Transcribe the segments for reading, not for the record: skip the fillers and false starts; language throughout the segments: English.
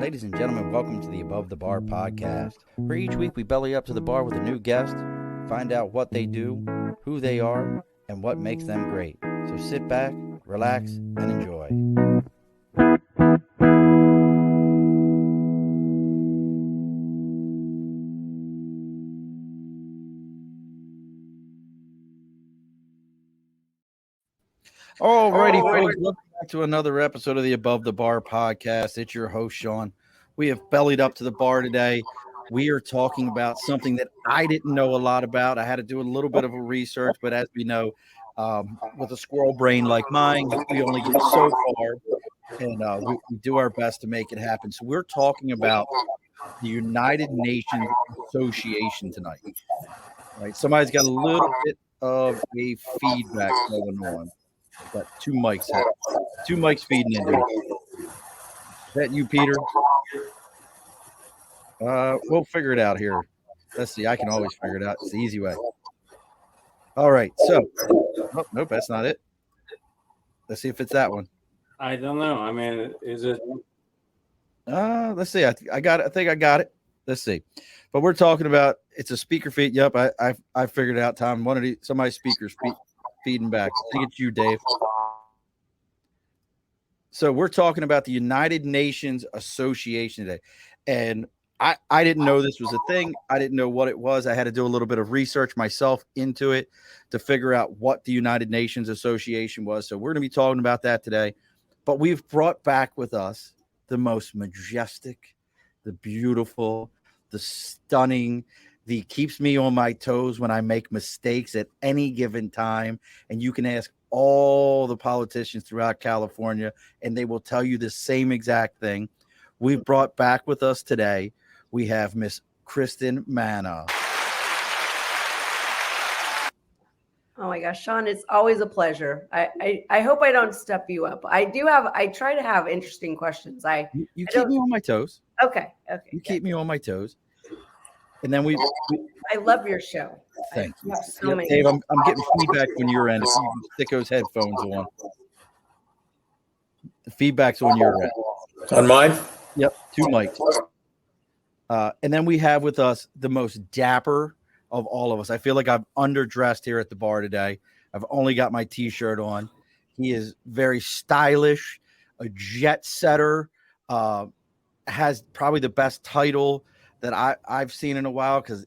Ladies and gentlemen, welcome to the Above the Bar podcast. For each week, we belly up to the bar with a new guest, find out what they do, who they are, and what makes them great. So sit back, relax, and enjoy. Alrighty, folks, welcome back to another episode of the Above the Bar podcast. It's your host, Sean. We have bellied up to the bar today. We are talking about something that I didn't know a lot about. I had to do a little bit of a research, but as we know, with a squirrel brain like mine, we only get so far, and we do our best to make it happen. So we're talking about the United Nations Association tonight. Right? Somebody's got a little bit of a feedback going on. Got two mics feeding into it. Is that you, Peter? We'll figure it out here. Let's see. I can always figure it out. It's the easy way. All right. So, nope, that's not it. Let's see if it's that one. I don't know. I mean, is it? Let's see. I think I got it. Let's see. But we're talking about it's a speaker feed. Yep, I figured it out. Tom, somebody's speakers feeding back. I think it's you, Dave. So we're talking about the United Nations Association today. And I didn't know this was a thing. I didn't know what it was. I had to do a little bit of research myself into it to figure out what the United Nations Association was. So we're going to be talking about that today. But we've brought back with us the most majestic, the beautiful, the stunning, the keeps me on my toes when I make mistakes at any given time. And you can ask all the politicians throughout California, and they will tell you the same exact thing. We've brought back with us today, we have Miss Kristin Manna. Oh my gosh, Sean, it's always a pleasure. I hope I don't step you up. I try to have interesting questions. You keep me on my toes. Okay. You keep me on my toes. And then I love your show. Thank you. Dave, I'm getting feedback when you're in. If you can stick those headphones on. The feedback's on your end. On mine? Yep, two mics. And then we have with us the most dapper of all of us. I feel like I'm underdressed here at the bar today. I've only got my T-shirt on. He is very stylish, a jet setter, has probably the best title that I've seen in a while because,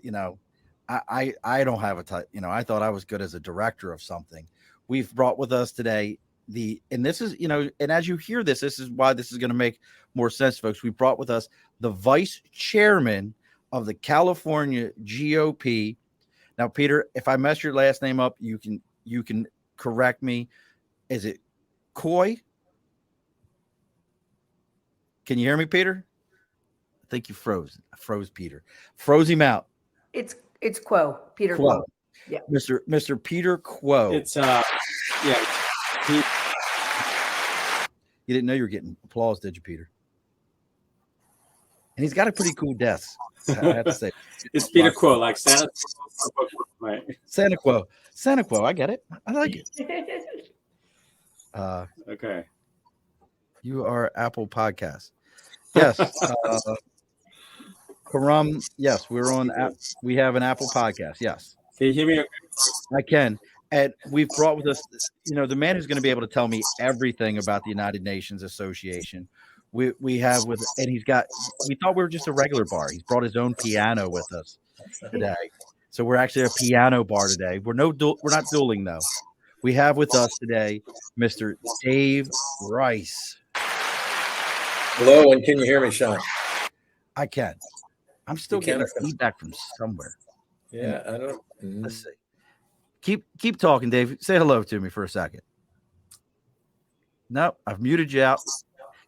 I don't have a title. I thought I was good as a director of something. We've brought with us today and this is, and as you hear this is why this is going to make more sense, folks. We brought with us the vice chairman of the California GOP. Now, Peter, if I mess your last name up, you can correct me. Is it Coy? Can you hear me, Peter? I think you froze. I froze Peter. Froze him out. It's Quo. Peter Quo. Yeah. Mr. Peter Quo. It's yeah. You didn't know you were getting applause, did you, Peter? And he's got a pretty cool desk. I have to say. It's Peter Quo, like Santa. Right. Santa Quo. I get it. I like it. Okay. You are Apple Podcast. Yes. Karam, yes, we're on. We have an Apple Podcast. Yes. Can you hear me? Okay? I can. And we've brought with us, the man who's going to be able to tell me everything about the United Nations Association. We have with, and we thought we were just a regular bar. He's brought his own piano with us today. So we're actually a piano bar today. We're not dueling though. We have with us today, Mr. Dave Rice. Hello, and can you hear me, Sean? I can. I'm still getting feedback from somewhere. Yeah, I don't. Let's see. Keep talking, Dave. Say hello to me for a second. No, I've muted you out.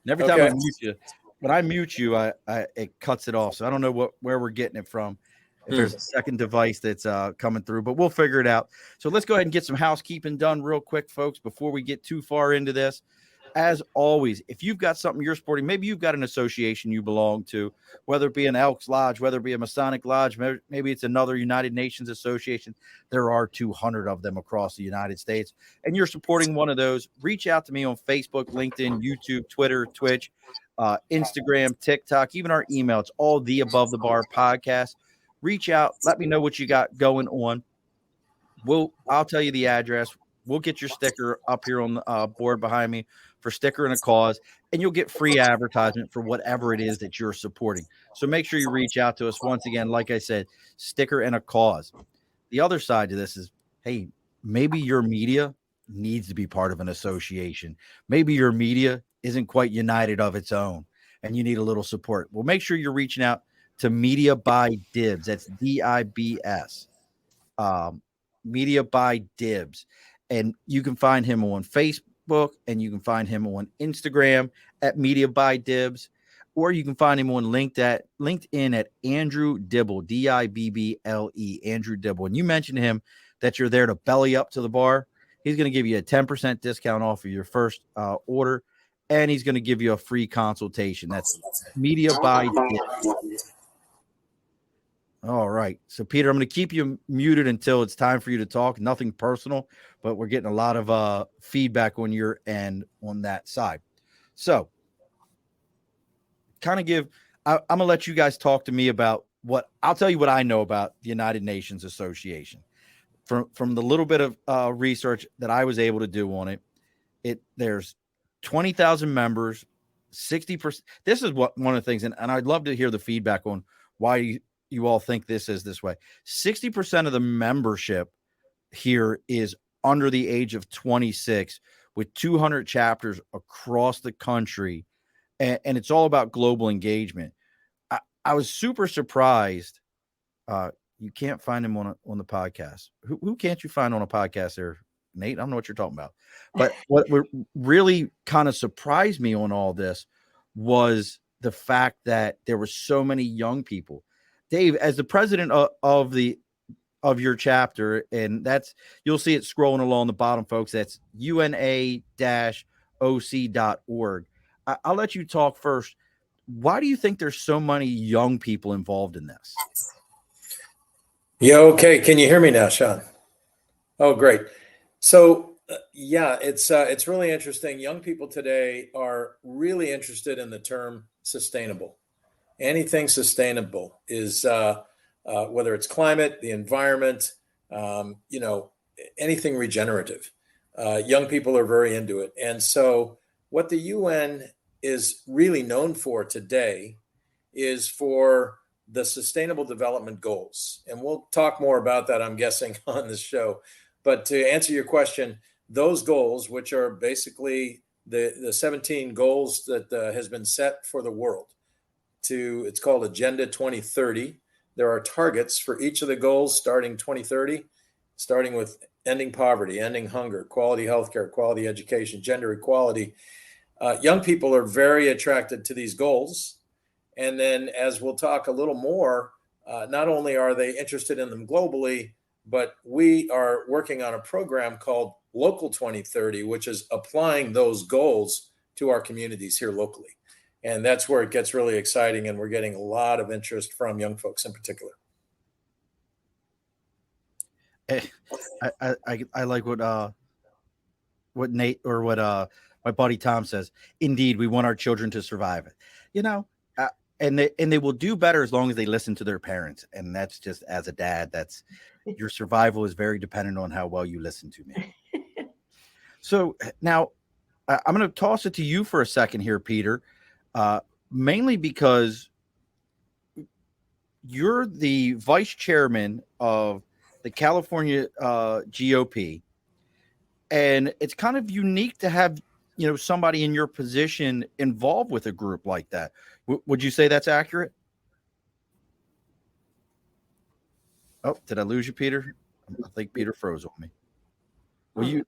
And every time I mute you, when I mute you, it cuts it off. So I don't know where we're getting it from. If there's a second device that's coming through, but we'll figure it out. So let's go ahead and get some housekeeping done real quick, folks, before we get too far into this. As always, if you've got something you're supporting, maybe you've got an association you belong to, whether it be an Elks Lodge, whether it be a Masonic Lodge, maybe it's another United Nations association. There are 200 of them across the United States, and you're supporting one of those. Reach out to me on Facebook, LinkedIn, YouTube, Twitter, Twitch. Instagram, TikTok, even our email. It's all the Above the Bar podcast. Reach out. Let me know what you got going on. I'll tell you the address. We'll get your sticker up here on the board behind me for Sticker and a Cause, and you'll get free advertisement for whatever it is that you're supporting. So make sure you reach out to us. Once again, like I said, Sticker and a Cause. The other side to this is, hey, maybe your media needs to be part of an association. Maybe your media isn't quite united of its own, and you need a little support. Well, make sure you're reaching out to Media by Dibs. That's DIBS. Media by Dibs. And you can find him on Facebook, and you can find him on Instagram at Media by Dibs, or you can find him on LinkedIn at Andrew Dibble, Dibble, Andrew Dibble. And you mentioned to him that you're there to belly up to the bar. He's going to give you a 10% discount off of your first order, and he's going to give you a free consultation. That's Media by Dibs. All right. So, Peter, I'm going to keep you muted until it's time for you to talk. Nothing personal, but we're getting a lot of feedback on your end on that side. So, I'm going to let you guys talk to me about I'll tell you what I know about the United Nations Association. From the little bit of research that I was able to do on it, there's 20,000 members, 60%. This is one of the things, and I'd love to hear the feedback on why you all think this is this way. 60% of the membership here is under the age of 26, with 200 chapters across the country. And it's all about global engagement. I was super surprised. You can't find him on the podcast. Who can't you find on a podcast there, Nate? I don't know what you're talking about. But what really kind of surprised me on all this was the fact that there were so many young people. Dave, as the president of your chapter, and you'll see it scrolling along the bottom, folks. That's una-oc.org. I'll let you talk first. Why do you think there's so many young people involved in this? Yeah, okay. Can you hear me now, Sean? Oh, great. So, it's really interesting. Young people today are really interested in the term sustainable. Anything sustainable is whether it's climate, the environment, anything regenerative. Young people are very into it. And so what the UN is really known for today is for the Sustainable Development Goals. And we'll talk more about that, I'm guessing, on this show. But to answer your question, those goals, which are basically the 17 goals that has been set for the world, it's called Agenda 2030. There are targets for each of the goals starting 2030, starting with ending poverty, ending hunger, quality healthcare, quality education, gender equality. Young people are very attracted to these goals. And then, as we'll talk a little more, not only are they interested in them globally, but we are working on a program called Local 2030, which is applying those goals to our communities here locally. And that's where it gets really exciting, and we're getting a lot of interest from young folks in particular. I like what Nate or what my buddy Tom says. Indeed, we want our children to survive it. And they will do better as long as they listen to their parents. And that's just, as a dad, that's your survival is very dependent on how well you listen to me. So now I'm going to toss it to you for a second here, Peter. Mainly because you're the vice chairman of the California GOP, and it's kind of unique to have somebody in your position involved with a group like that. Would you say that's accurate? Oh, did I lose you, Peter? I think Peter froze on me. Well,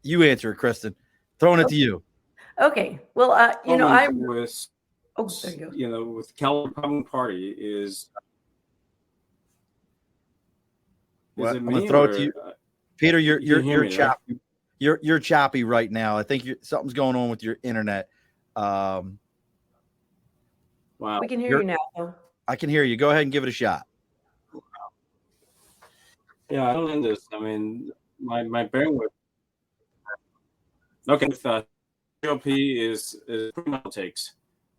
you answer it, Kristin. Throwing it to you. Okay. Well, I'm with. Oh, there you go. With California Party is. Well, I'm gonna throw it to you, Peter. You're choppy. You're choppy right now. I think something's going on with your internet. Wow. We can hear you now. I can hear you. Go ahead and give it a shot. Yeah, I don't know this. I mean, my bandwidth. Okay, GOP is pretty much takes.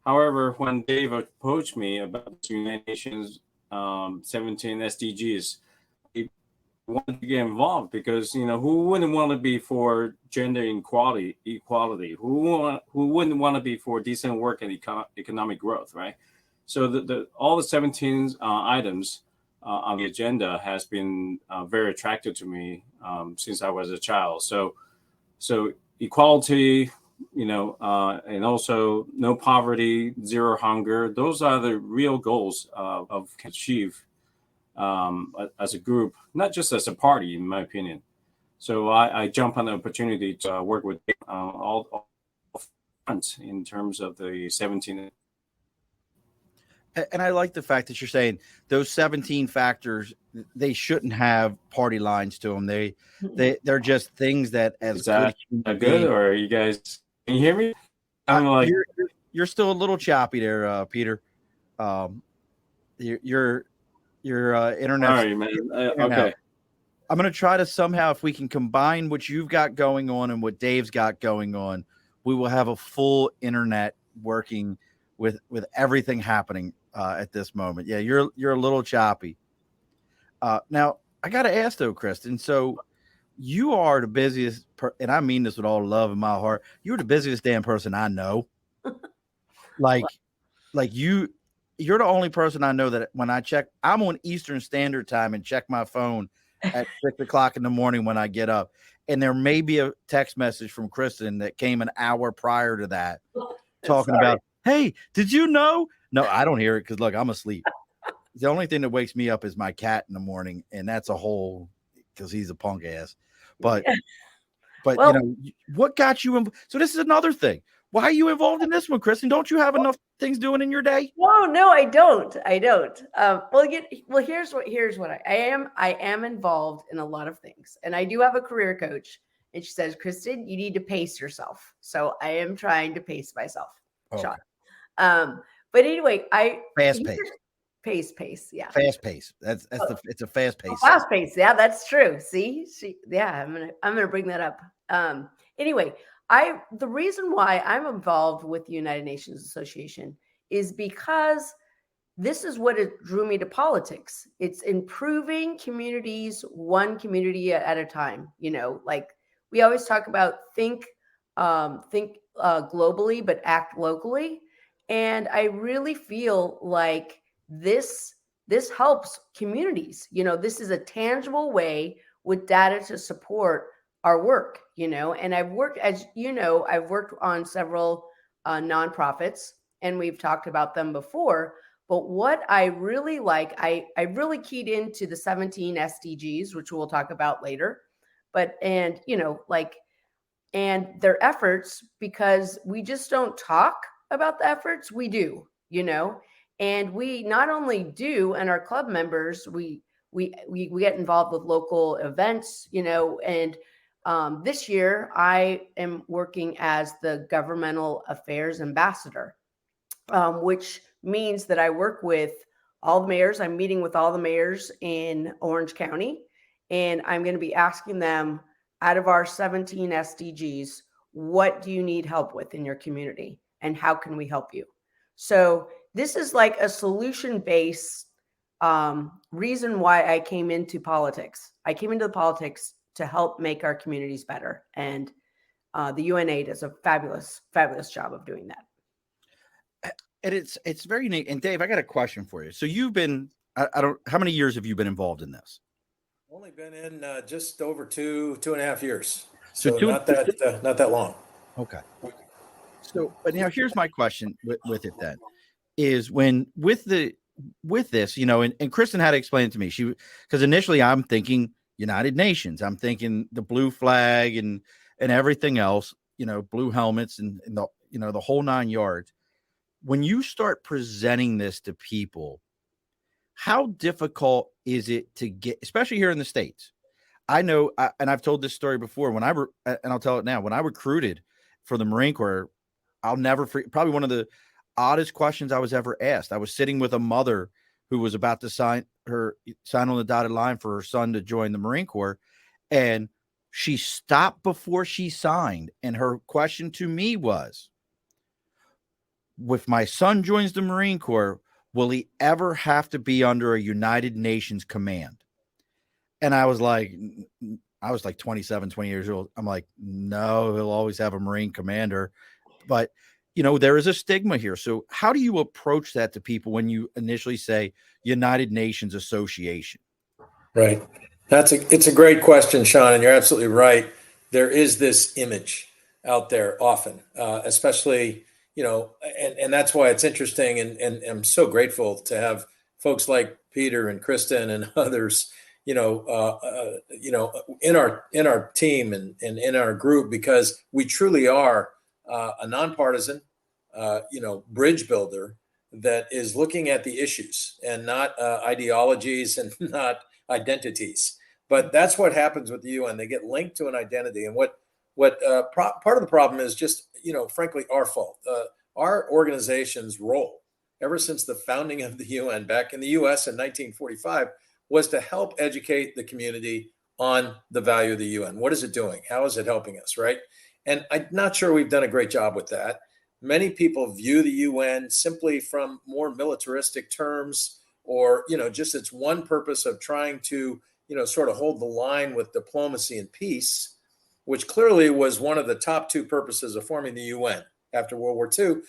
However, when Dave approached me about the United Nations 17 SDGs, he wanted to get involved because, who wouldn't want to be for gender equality? Who wouldn't want to be for decent work and economic growth, right? So all the 17 items on the agenda has been very attractive to me since I was a child. So equality, and also no poverty, zero hunger. Those are the real goals of achieve as a group, not just as a party, in my opinion. So I jump on the opportunity to work with all fronts in terms of the 17. And I like the fact that you're saying those 17 factors, they shouldn't have party lines to them. They're just things that as Is that good, or are you guys, can you hear me? I'm like, you're still a little choppy there, Peter. Your internet. Sorry, man. Okay. I'm going to try to somehow, if we can combine what you've got going on and what Dave's got going on, we will have a full internet working with everything happening at this moment. Yeah, you're a little choppy. Now, I got to ask though, Kristin. So you are the busiest, and I mean this with all love in my heart. You're the busiest damn person I know. Like you're the only person I know that when I check, I'm on Eastern Standard Time and check my phone at 6 o'clock in the morning when I get up. And there may be a text message from Kristin that came an hour prior to that talking about, hey, did you know? No, I don't hear it because look, I'm asleep. The only thing that wakes me up is my cat in the morning, and that's a whole because he's a punk ass. But well, what got you so this is another thing. Why are you involved in this one, Kristin? Don't you have enough things doing in your day? No, I don't. Here's what I am. I am involved in a lot of things, and I do have a career coach. And she says, Kristin, you need to pace yourself. So I am trying to pace myself. Okay. Sean. But anyway, fast pace. Pace. Yeah. Fast pace. It's a fast pace. Fast pace. Yeah, that's true. See, I'm gonna bring that up. Anyway, the reason why I'm involved with the United Nations Association is because this is what it drew me to politics. It's improving communities, one community at a time. Like we always talk about think globally, but act locally. And I really feel like this helps communities. This is a tangible way with data to support our work, and I've worked, as I've worked on several nonprofits, and we've talked about them before. But what I really like, I really keyed into the 17 SDGs, which we'll talk about later. And their efforts, because we just don't talk about the efforts, we do, and we not only do, and our club members, we get involved with local events, and this year I am working as the governmental affairs ambassador, which means that I work with all the mayors. I'm meeting with all the mayors in Orange County, and I'm going to be asking them, out of our 17 SDGs, what do you need help with in your community, and how can we help you? So this is like a solution-based reason why I came into politics. I came into the politics to help make our communities better, and the UNA does a fabulous job of doing that. And it's very neat. And Dave, I got a question for you. So you've been, how many years have you been involved in this? Only been in just over 2.5 years. So not that long. Okay. So, but now here's my question with it then, is when with this, and Kristin had to explain it to me. Because initially I'm thinking United Nations, I'm thinking the blue flag and everything else, blue helmets and the whole 9 yards. When you start presenting this to people, how difficult is it to get, especially here in the States? I know, and I've told this story before, and I'll tell it now. When I recruited for the Marine Corps, I'll never forget, probably one of the oddest questions I was ever asked. I was sitting with a mother who was about to sign on the dotted line for her son to join the Marine Corps, and she stopped before she signed. And her question to me was, if my son joins the Marine Corps, will he ever have to be under a United Nations command? And I was like 27, 20 years old. I'm like, no, he'll always have a Marine commander. But, there is a stigma here. So how do you approach that to people when you initially say United Nations Association? Right. It's a great question, Sean, and you're absolutely right. There is this image out there often, especially, and that's why it's interesting. And I'm so grateful to have folks like Peter and Kristin and others, in our team and in our group, because we truly are a nonpartisan, bridge builder that is looking at the issues and not ideologies and not identities. But that's what happens with the UN. They get linked to an identity. And what part of the problem is just, frankly, our fault. Our organization's role, ever since the founding of the UN back in the US in 1945, was to help educate the community on the value of the UN. What is it doing? How is it helping us, right? And I'm not sure we've done a great job with that. Many people view the UN simply from more militaristic terms, or, just its one purpose of trying to, sort of hold the line with diplomacy and peace, which clearly was one of the top two purposes of forming the UN after World War II.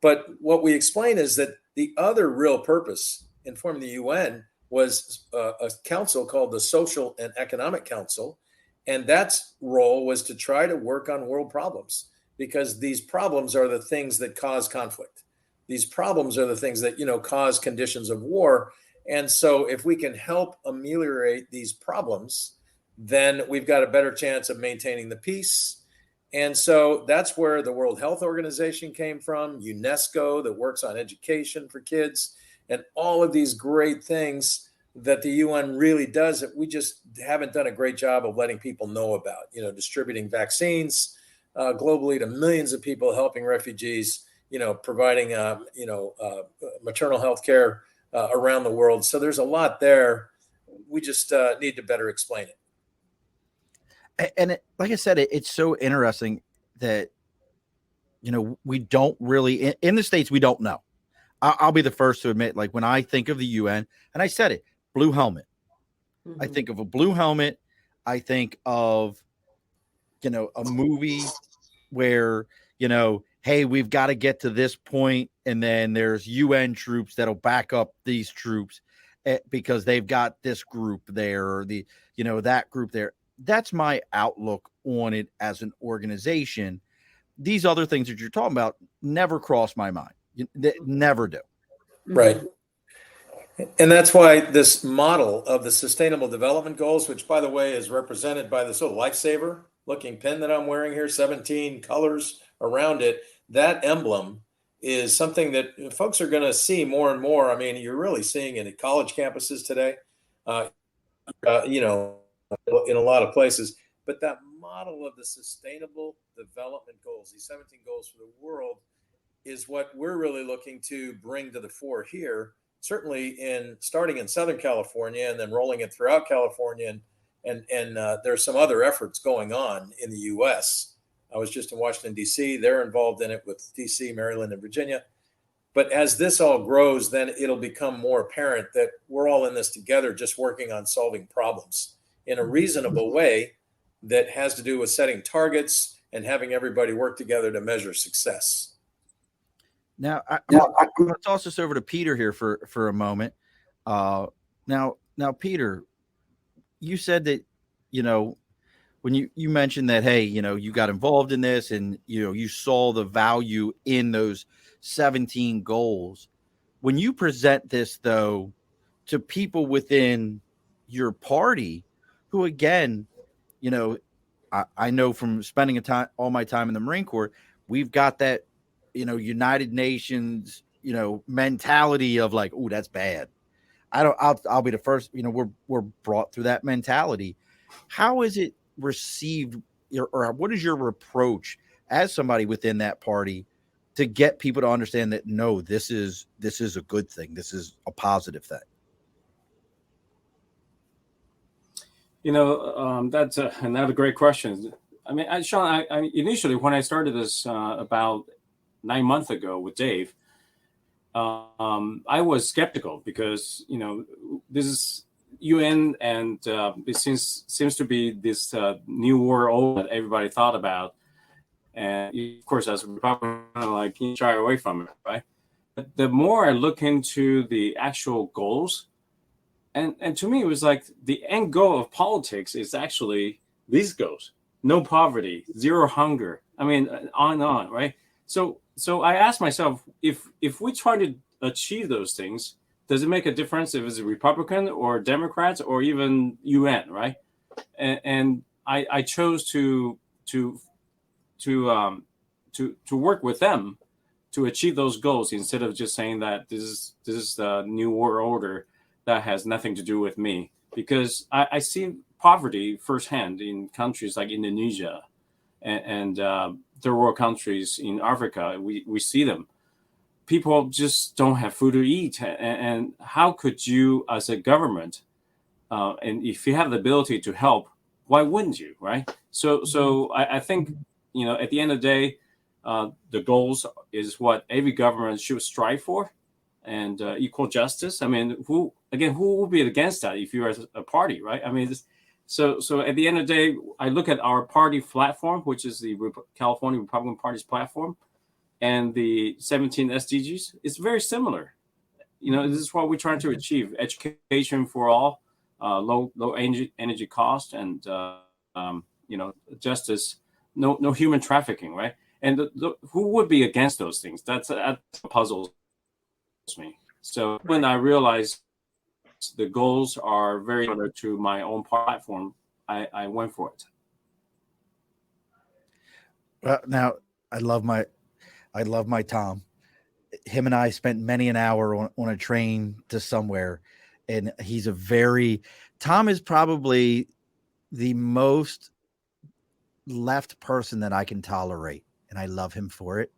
But what we explain is that the other real purpose in forming the UN was a council called the Social and Economic Council. And that's role was to try to work on world problems, because these problems are the things that cause conflict. These problems are the things that, cause conditions of war. And so if we can help ameliorate these problems, then we've got a better chance of maintaining the peace. And so that's where the World Health Organization came from, UNESCO that works on education for kids, and all of these great things that the UN really does that we just haven't done a great job of letting people know about, distributing vaccines globally to millions of people, helping refugees, providing, maternal health care around the world. So there's a lot there. We just need to better explain it. And like I said, it's so interesting that, we don't really, in the States, we don't know. I'll be the first to admit, like when I think of the UN, and I said it, blue helmet. Mm-hmm. I think of a blue helmet. I think of, a movie where, hey, we've got to get to this point, and then there's UN troops that'll back up these troops because they've got this group there, or that group there. That's my outlook on it as an organization. These other things that you're talking about never cross my mind. They never do. Right. And that's why this model of the Sustainable Development Goals, which, by the way, is represented by this little lifesaver looking pin that I'm wearing here, 17 colors around it, that emblem is something that folks are going to see more and more. I mean, you're really seeing it at college campuses today, in a lot of places. But that model of the Sustainable Development Goals, these 17 goals for the world, is what we're really looking to bring to the fore here, certainly starting in Southern California and then rolling it throughout California. And there's some other efforts going on in the U.S. I was just in Washington, D.C. They're involved in it with D.C., Maryland, and Virginia. But as this all grows, then it'll become more apparent that we're all in this together, just working on solving problems in a reasonable way that has to do with setting targets and having everybody work together to measure success. Now, I'm going to toss this over to Peter here for a moment. Now, Peter, you said that, when you mentioned that, hey, you got involved in this and, you saw the value in those 17 goals. When you present this, though, to people within your party who, again, I know from spending all my time in the Marine Corps, we've got that, United Nations, mentality of like, oh, that's bad. I'll be the first, we're brought through that mentality. How is it received, or what is your approach as somebody within that party to get people to understand that, no, this is a good thing. This is a positive thing. That's another great question. I mean, Sean, I initially, when I started this about 9 months ago with Dave, I was skeptical because this is UN, and it seems to be this new world that everybody thought about, and of course, as a Republican, like you shy away from it, right? But the more I look into the actual goals, and to me, it was like the end goal of politics is actually these goals: no poverty, zero hunger. I mean, on and on, right? So I asked myself, if we try to achieve those things, does it make a difference if it's a Republican or Democrats or even UN, right? And I chose to work with them to achieve those goals instead of just saying that this is the new world order that has nothing to do with me, because I see poverty firsthand in countries like Indonesia and third world countries in Africa. We see them. People just don't have food to eat. And how could you, as a government, and if you have the ability to help, why wouldn't you, right? So I think, at the end of the day, the goals is what every government should strive for, and equal justice. I mean, who will be against that if you're a party, right? I mean, so at the end of the day, I look at our party platform, which is the California Republican Party's platform, and the 17 SDGs. It's very similar. This is what we're trying to achieve: education for all, low energy cost, and justice. No human trafficking, right? And who would be against those things? That puzzles me. So when I realized the goals are very similar to my own platform, I went for it. Now I love my Tom. Him and I spent many an hour on a train to somewhere, and Tom is probably the most left person that I can tolerate, and I love him for it.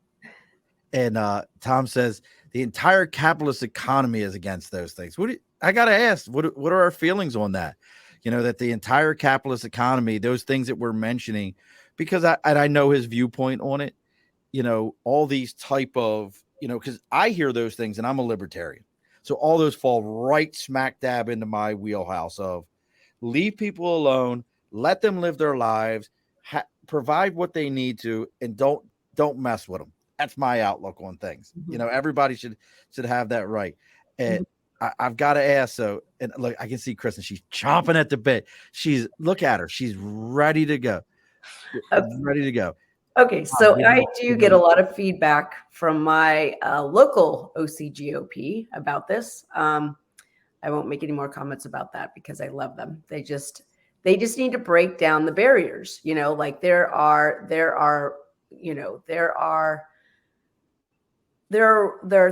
And Tom says the entire capitalist economy is against those things. I gotta ask, what are our feelings on that? That the entire capitalist economy, those things that we're mentioning, because I know his viewpoint on it. All these type of, because I hear those things and I'm a libertarian. So all those fall right smack dab into my wheelhouse of leave people alone, let them live their lives, provide what they need to, and don't mess with them. That's my outlook on things. Mm-hmm. Everybody should have that right. And I've got to ask. So, and look, I can see Kristin. She's chomping at the bit. Look at her. She's ready to go. Ready to go. Okay, so I do get a lot of feedback from my local OCGOP about this. I won't make any more comments about that because I love them. They just need to break down the barriers. Like there are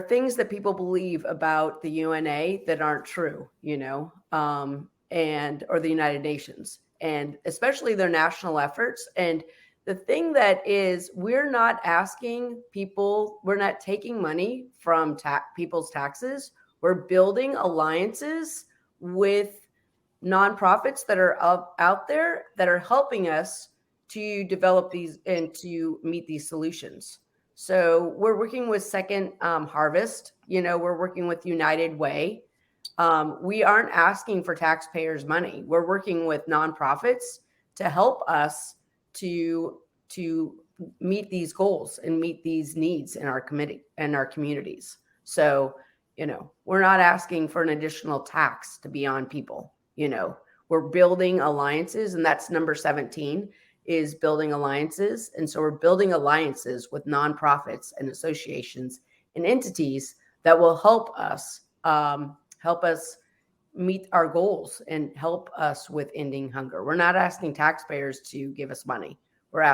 things that people believe about the UNA that aren't true. Or the United Nations, and especially their national efforts. And the thing that is, we're not asking people, we're not taking money from people's taxes. We're building alliances with nonprofits that are out there that are helping us to develop these and to meet these solutions. So we're working with Second Harvest, we're working with United Way. We aren't asking for taxpayers' money. We're working with nonprofits to help us to meet these goals and meet these needs in our communities. So, we're not asking for an additional tax to be on people. We're building alliances, and that's number 17 is building alliances. And so we're building alliances with nonprofits and associations and entities that will help us meet our goals and help us with ending hunger. We're not asking taxpayers to give us money. We're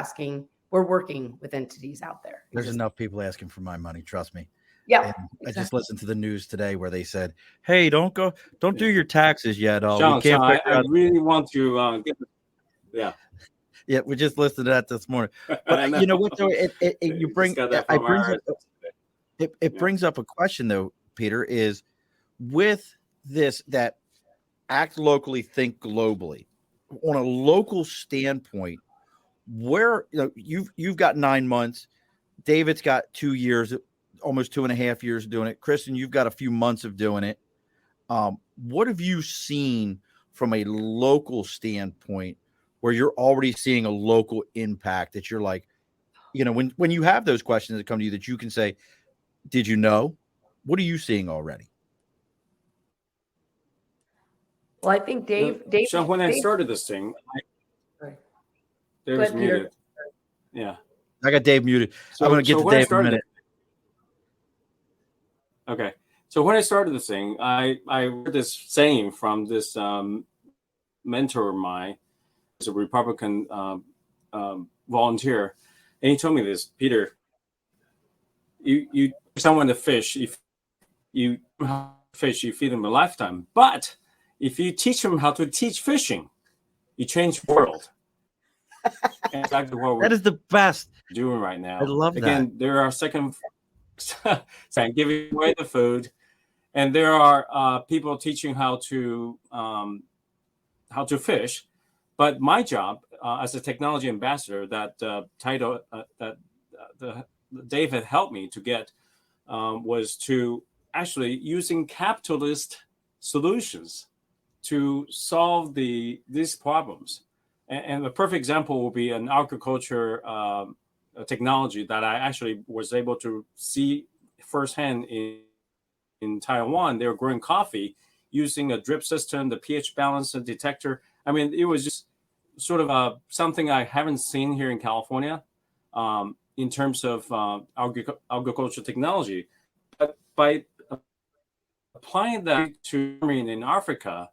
working with entities out there. There's enough people asking for my money. Trust me. Yeah. Exactly. I just listened to the news today where they said, "Hey, don't do your taxes yet. Sean, I really want to get. Yeah. Yeah, we just listened to that this morning. But you know what? Though it brings up a question though, Peter, is with this that act locally, think globally. On a local standpoint, where you've got 9 months, David's got 2 years, almost 2.5 years doing it. Kristin, you've got a few months of doing it. What have you seen from a local standpoint where you're already seeing a local impact that you're like, when you have those questions that come to you that you can say, did you know? What are you seeing already? Well, I think Dave. So when I Dave, started this thing, sorry. Dave Go was ahead, Peter. muted. Yeah. I got Dave muted. I'm going to get to when I Dave in a started minute. Okay. So when I started this thing, I heard this saying from this mentor of mine, who's a Republican volunteer, and he told me this: Peter, you someone to fish. If you fish, you feed them a lifetime. But if you teach them how to teach fishing, you change the world. And exactly what That is the best. doing right now. I love that. Again, there are second saying giving away the food, and there are people teaching how to fish. But my job as a technology ambassador, that title that Dave had helped me to get, was to actually using capitalist solutions to solve these problems. And a perfect example will be an agriculture technology that I actually was able to see firsthand in Taiwan. They were growing coffee using a drip system, the pH balancer detector. I mean, it was just sort of something I haven't seen here in California in terms of agriculture technology. But by applying that to in Africa,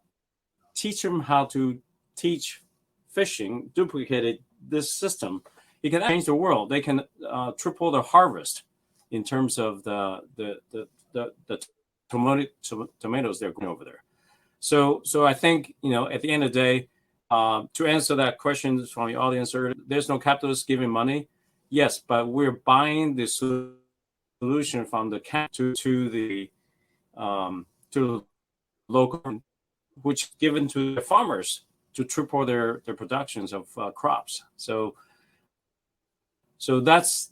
teach them how to teach fishing, duplicated this system, it can change the world. They can triple the harvest in terms of the tomatoes they're growing over there. So I think, at the end of the day, to answer that question from the audience earlier, there's no capitalist giving money. Yes, but we're buying the solution from the cap to the local, which is given to the farmers to triple their productions of crops. So that's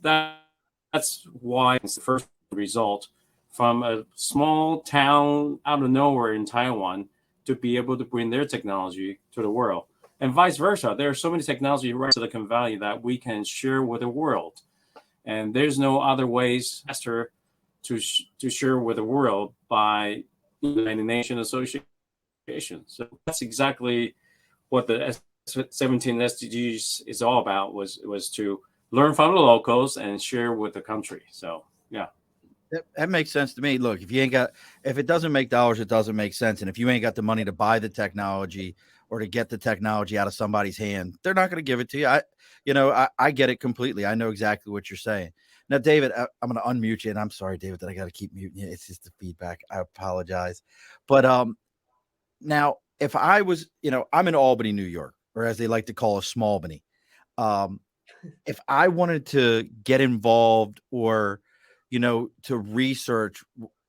why it's the first result from a small town out of nowhere in Taiwan to be able to bring their technology to the world, and vice versa. There are so many technologies right in Silicon Valley that we can share with the world, and there's no other ways faster to share with the world by the United Nations Association. So that's exactly what the 17 SDGs is all about, was to learn from the locals and share with the country. So, yeah. That makes sense to me. Look, if it doesn't make dollars, it doesn't make sense. And if you ain't got the money to buy the technology or to get the technology out of somebody's hand, they're not going to give it to you. I get it completely. I know exactly what you're saying. Now, David, I'm going to unmute you, and I'm sorry, David, that I got to keep muting you. It's just the feedback. I apologize. But now, if I was, I'm in Albany, New York, or as they like to call us, Smallbany. If I wanted to get involved or, to research,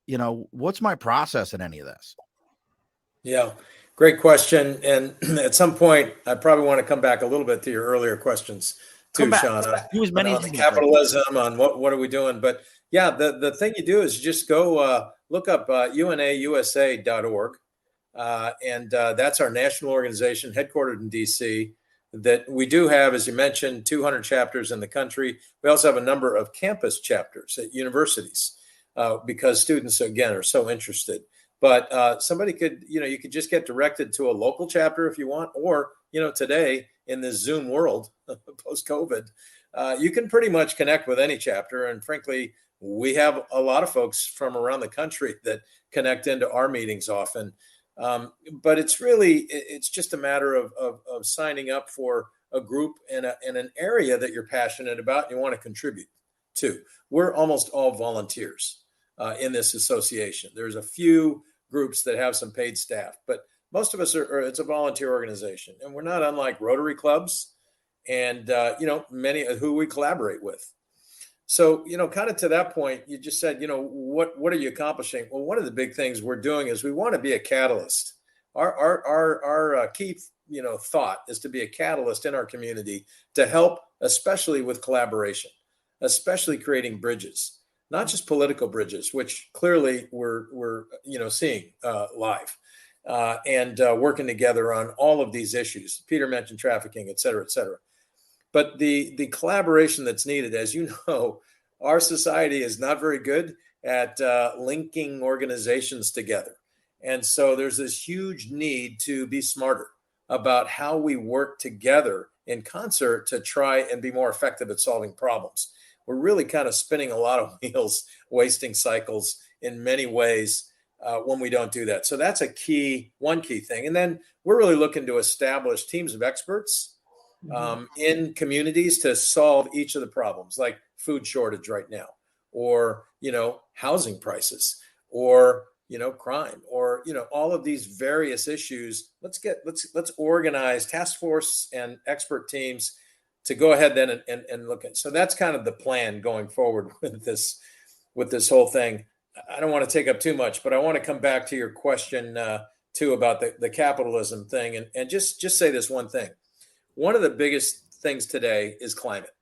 what's my process in any of this? Yeah, great question. And at some point, I probably want to come back a little bit to your earlier questions too, Sean, on the capitalism, on what are we doing. But yeah, the thing you do is you just go look up unausa.org. And that's our national organization headquartered in DC, that we do have, as you mentioned, 200 chapters in the country. We also have a number of campus chapters at universities because students, again, are so interested. But somebody could, you could just get directed to a local chapter if you want, or, today in this Zoom world, post-COVID, you can pretty much connect with any chapter. And frankly, we have a lot of folks from around the country that connect into our meetings often. But it's just a matter of signing up for a group in an area that you're passionate about and you want to contribute to. We're almost all volunteers in this association. There's a few groups that have some paid staff, but most of us it's a volunteer organization, and we're not unlike Rotary clubs and many who we collaborate with. So, kind of to that point, you just said, what are you accomplishing? Well, one of the big things we're doing is we want to be a catalyst. Our key, thought is to be a catalyst in our community to help, especially with collaboration. especially creating bridges, not just political bridges, which clearly we're seeing live, and working together on all of these issues. Peter mentioned trafficking, et cetera, et cetera. But the collaboration that's needed, as you know, our society is not very good at linking organizations together. And so there's this huge need to be smarter about how we work together in concert to try and be more effective at solving problems. We're really kind of spinning a lot of wheels, wasting cycles in many ways when we don't do that. So that's one key thing. And then we're really looking to establish teams of experts in communities to solve each of the problems, like food shortage right now, or housing prices, or crime, or all of these various issues. Let's organize task force and expert teams to go ahead then and look at. So that's kind of the plan going forward with this whole thing. I don't want to take up too much, but I want to come back to your question too about the capitalism thing, and just say this one thing. One of the biggest things today is climate,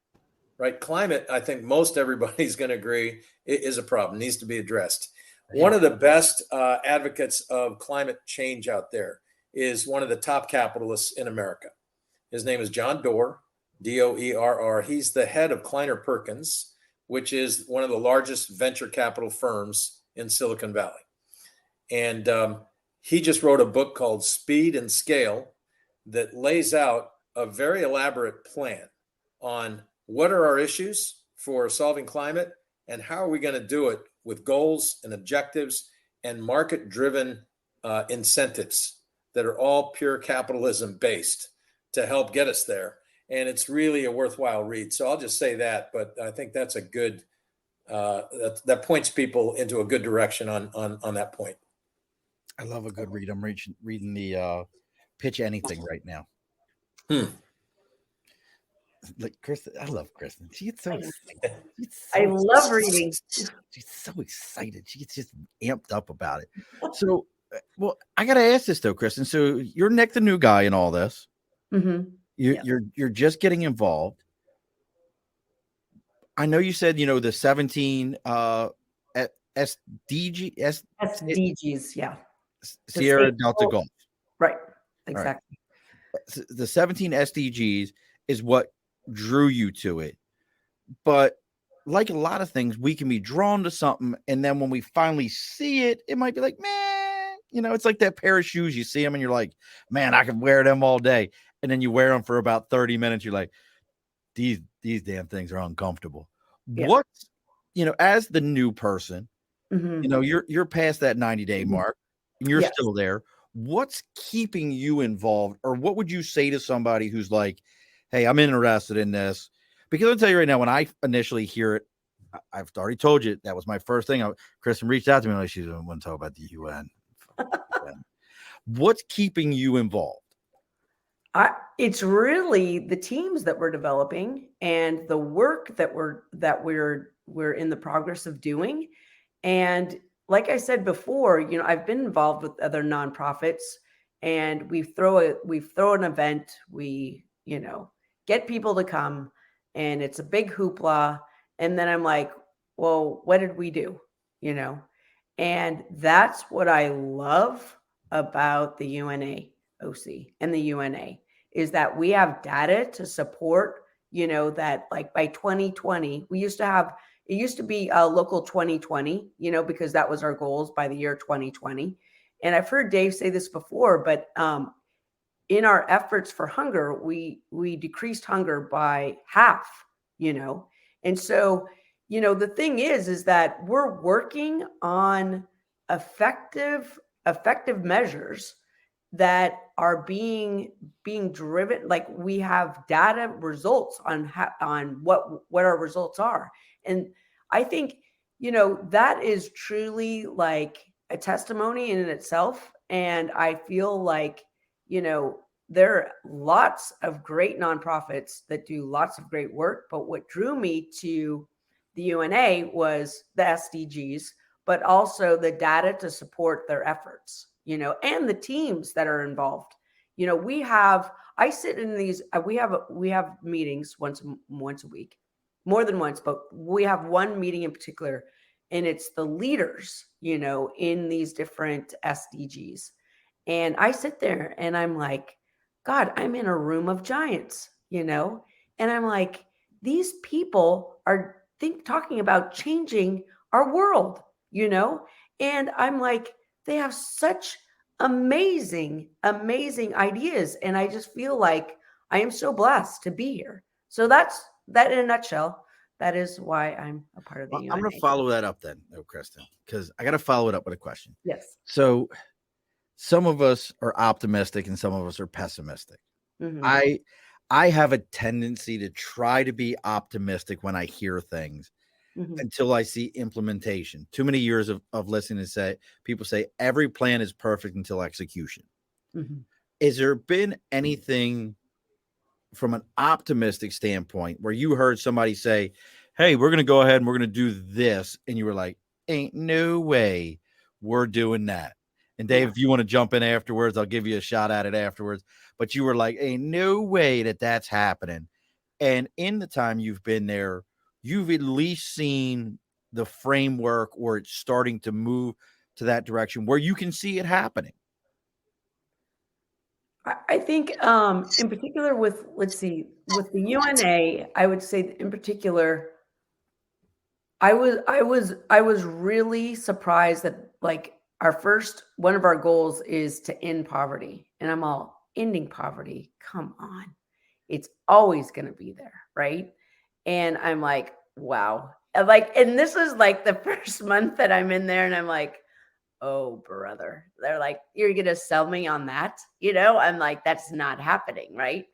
right? Climate, I think most everybody's going to agree, is a problem, needs to be addressed. One of the best advocates of climate change out there is one of the top capitalists in America. His name is John Doerr, Doerr. He's the head of Kleiner Perkins, which is one of the largest venture capital firms in Silicon Valley. And he just wrote a book called Speed and Scale that lays out a very elaborate plan on what are our issues for solving climate and how are we going to do it with goals and objectives and market-driven incentives that are all pure capitalism based to help get us there. And it's really a worthwhile read. So I'll just say that, but I think that's a good, that points people into a good direction on that point. I love a good read. I'm reading the Pitch Anything right now. Like Kristin, I love Kristin. She gets so excited. I love reading. She's so excited. She gets just amped up about it. So, well, I got to ask this though, Kristin. So you're Nick, the new guy in all this. Mm-hmm. You're just getting involved. I know you said the 17 SDGs, yeah. Sierra Delta Golf. Right. Exactly. Right. The 17 SDGs is what drew you to it. But like a lot of things, we can be drawn to something, and then when we finally see it, it might be like, man, it's like that pair of shoes. You see them and you're like, man, I could wear them all day. And then you wear them for about 30 minutes. You're like, these damn things are uncomfortable. Yeah. What, as the new person, you're past that 90-day mark and you're still there. What's keeping you involved, or what would you say to somebody who's like, hey, I'm interested in this? Because I'll tell you right now, when I initially hear it, I've already told you that was my first thing. Kristin reached out to me, like, she didn't want to talk about the UN. What's keeping you involved? It's really the teams that we're developing and the work that we're in the progress of doing. And like I said before, I've been involved with other nonprofits, and we throw an event, we get people to come, and it's a big hoopla, and then I'm like, well, what did we do? And that's what I love about the UNAOC and the UNA, is that we have data to support, that like by 2020, it used to be a local 2020, because that was our goals by the year 2020. And I've heard Dave say this before, but in our efforts for hunger, we decreased hunger by half, And so, the thing is that we're working on effective measures that are being driven. Like, we have data results on what our results are. And I think, that is truly like a testimony in itself. And I feel like, there are lots of great nonprofits that do lots of great work. But what drew me to the UNA was the SDGs, but also the data to support their efforts, and the teams that are involved. I sit in these, we have meetings once a week, more than once, but we have one meeting in particular, and it's the leaders, in these different SDGs. And I sit there and I'm like, God, I'm in a room of giants, and I'm like, these people are talking about changing our world, and I'm like, they have such amazing, amazing ideas. And I just feel like I am so blessed to be here. So that's that in a nutshell. That is why I'm a part of the UNA. I'm going to follow that up then, Kristin, because I got to follow it up with a question. Yes. So some of us are optimistic and some of us are pessimistic. Mm-hmm. I have a tendency to try to be optimistic when I hear things until I see implementation. Too many years of listening to people say every plan is perfect until execution. Has there been anything from an optimistic standpoint where you heard somebody say, hey, we're going to go ahead and we're going to do this, and you were like, ain't no way we're doing that? And Dave, if you want to jump in afterwards, I'll give you a shot at it afterwards. But you were like, ain't no way that that's happening. And in the time you've been there, you've at least seen the framework or it's starting to move to that direction where you can see it happening. I think in particular with the UNA, I would say in particular, I was really surprised that like one of our goals is to end poverty. And I'm all, ending poverty, come on. It's always going to be there, right? And I'm like, wow. And this is like the first month that I'm in there and I'm like, oh, brother. They're like, you're going to sell me on that? I'm like, that's not happening, right?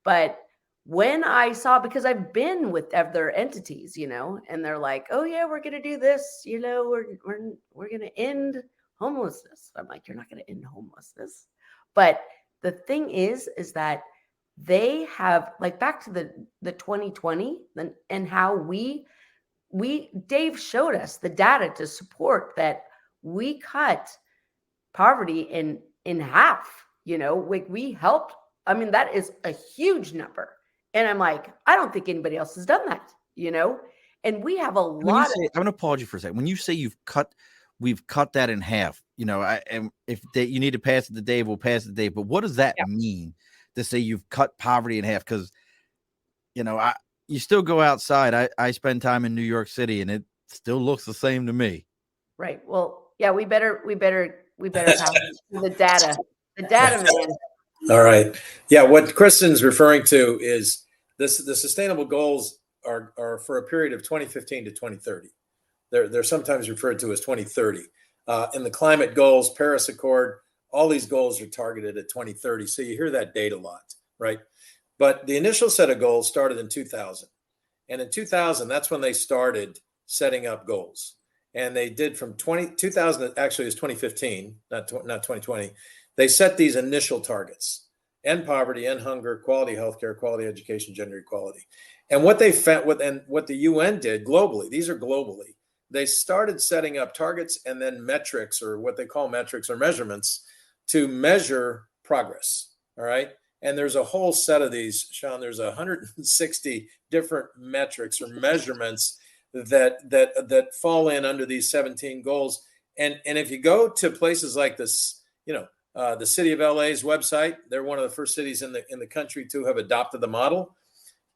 But when I saw, because I've been with other entities, and they're like, oh yeah, we're going to do this, we're going to end homelessness. I'm like, you're not going to end homelessness. But the thing is that they have, like, back to the 2020 and how Dave showed us the data to support that we cut poverty in half, we helped. I mean, that is a huge number. And I'm like, I don't think anybody else has done that, and we have a lot. I'm going to pause you for a second. When you say we've cut that in half, and if you need to pass it to Dave, we'll pass it to Dave. But what does that mean to say you've cut poverty in half? Because, you still go outside. I spend time in New York City and it still looks the same to me. Right. Well, yeah, we better pass the data. The data, man. All right. Yeah, what Kristin's referring to is the sustainable goals are for a period of 2015 to 2030. They're sometimes referred to as 2030. And the climate goals, Paris Accord, all these goals are targeted at 2030. So you hear that date a lot, right? But the initial set of goals started in 2000. And in 2000, that's when they started setting up goals. And they did from 2000, actually it was 2015, not 2020. They set these initial targets: end poverty, end hunger, quality healthcare, quality education, gender equality. And what they found, and what the UN did globally, these are globally, they started setting up targets and then metrics, or what they call metrics or measurements, to measure progress. All right. And there's a whole set of these, Sean. There's 160 different metrics or measurements that fall in under these 17 goals. And if you go to places like this, the city of LA's website, they're one of the first cities in the country to have adopted the model.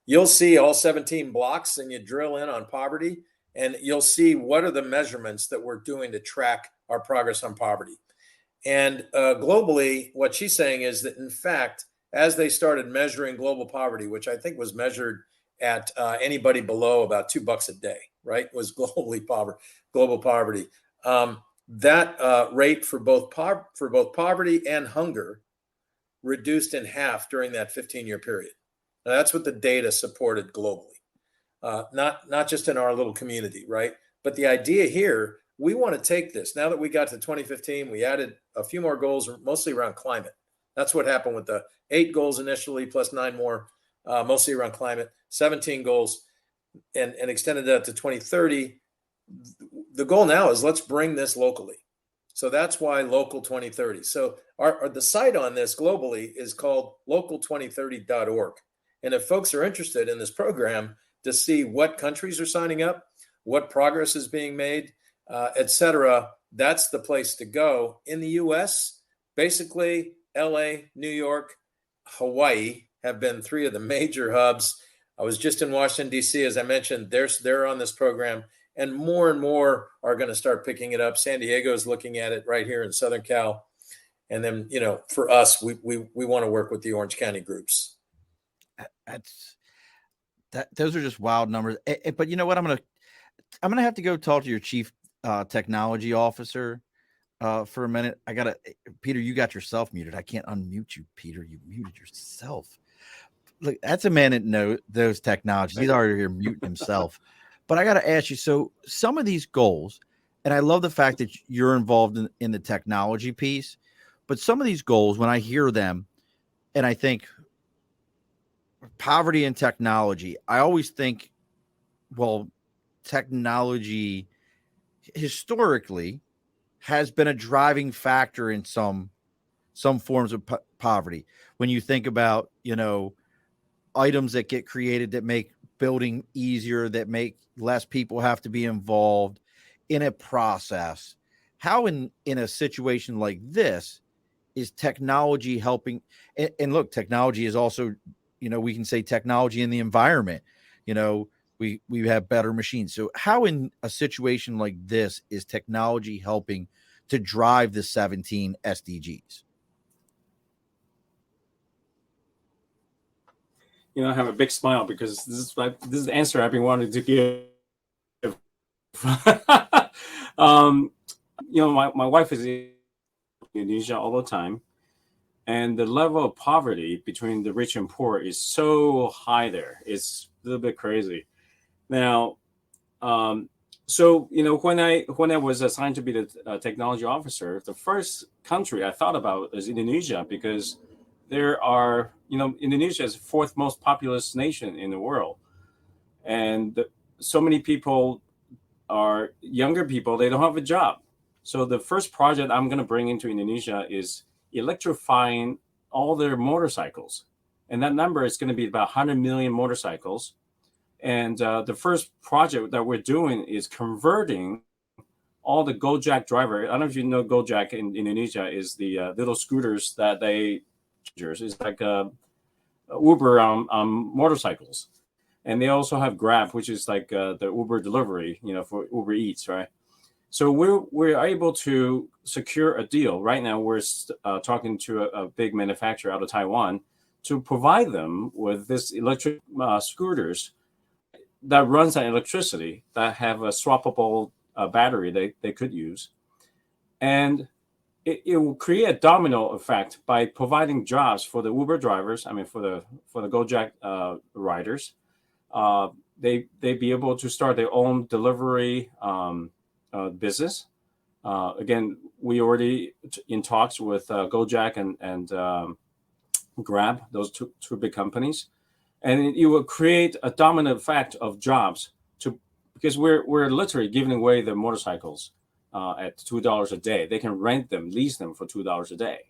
You'll see all 17 blocks and you drill in on poverty and you'll see what are the measurements that we're doing to track our progress on poverty. And globally, what she's saying is that, in fact, as they started measuring global poverty, which I think was measured at anybody below about $2 a day, right, was global poverty. That rate for both poverty and hunger reduced in half during that 15-year period. Now, that's what the data supported globally, not just in our little community, right? But the idea here, we want to take this. Now that we got to 2015, we added a few more goals, mostly around climate. That's what happened with the 8 goals initially, plus 9 more, mostly around climate, 17 goals, and extended that to 2030. The goal now is let's bring this locally. So that's why Local 2030. So the site on this globally is called local2030.org. And if folks are interested in this program, to see what countries are signing up, what progress is being made, et cetera. That's the place to go. In the U.S., basically, LA, New York, Hawaii have been three of the major hubs. I was just in Washington, D.C., as I mentioned. They're on this program, and more are going to start picking it up. San Diego is looking at it right here in Southern Cal. And then, for us, we want to work with the Orange County groups. Those are just wild numbers. But you know what? I'm gonna have to go talk to your chief technology officer for a minute. Peter, you got yourself muted. I can't unmute you, Peter. You muted yourself. Look, that's a man that knows those technologies. He's already here muting himself. But I got to ask you, so some of these goals, and I love the fact that you're involved in the technology piece, but some of these goals, when I hear them and I think poverty and technology, I always think, well, technology historically has been a driving factor in some forms of poverty. When you think about, items that get created that make building easier, that make less people have to be involved in a process, how in a situation like this is technology helping? And look, technology is also, we can say technology in the environment, we have better machines. So how in a situation like this is technology helping to drive the 17 SDGs? I have a big smile because this is the answer I've been wanting to give. My wife is in Indonesia all the time, and the level of poverty between the rich and poor is so high there. It's a little bit crazy. Now, so when I was assigned to be the technology officer, the first country I thought about is Indonesia, because there are, Indonesia is the fourth most populous nation in the world. And so many people are younger people, they don't have a job. So the first project I'm going to bring into Indonesia is electrifying all their motorcycles. And that number is going to be about 100 million motorcycles. And the first project that we're doing is converting all the Gojek driver. I don't know if you know Gojek in Indonesia is the little scooters that it's like Uber on motorcycles. And they also have Grab, which is like the Uber delivery, for Uber Eats, right? So we're able to secure a deal. Right now, we're talking to a big manufacturer out of Taiwan to provide them with this electric scooters that runs on electricity, that have a swappable battery they could use. And it will create a domino effect by providing jobs for the Uber drivers. I mean, for the Gojek riders. They be able to start their own delivery business. Again, we already in talks with Gojek and Grab, those two big companies, and it will create a dominant effect of jobs because we're literally giving away the motorcycles at $2 a day. They can rent them, lease them for $2 a day,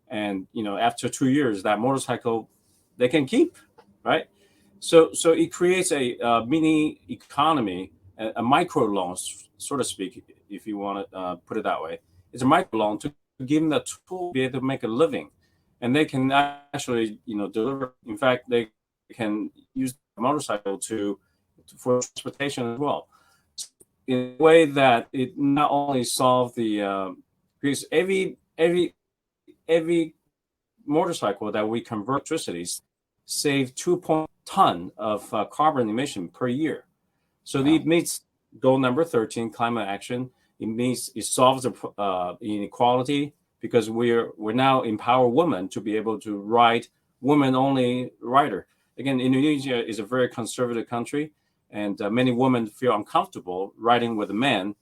and after 2 years, that motorcycle they can keep, right? So it creates a mini economy, a micro loan, so to speak, if you want to put it that way. It's a micro loan to give them the tool to be able to make a living, and they can actually deliver. In fact, they can use the motorcycle for transportation as well, in a way that it not only solve the because every motorcycle that we convert electricity save 2 ton of carbon emission per year. So it meets goal number 13, climate action. It solves the inequality, because we're now empower women to be able to ride women only rider. Again, Indonesia is a very conservative country, and many women feel uncomfortable riding with a man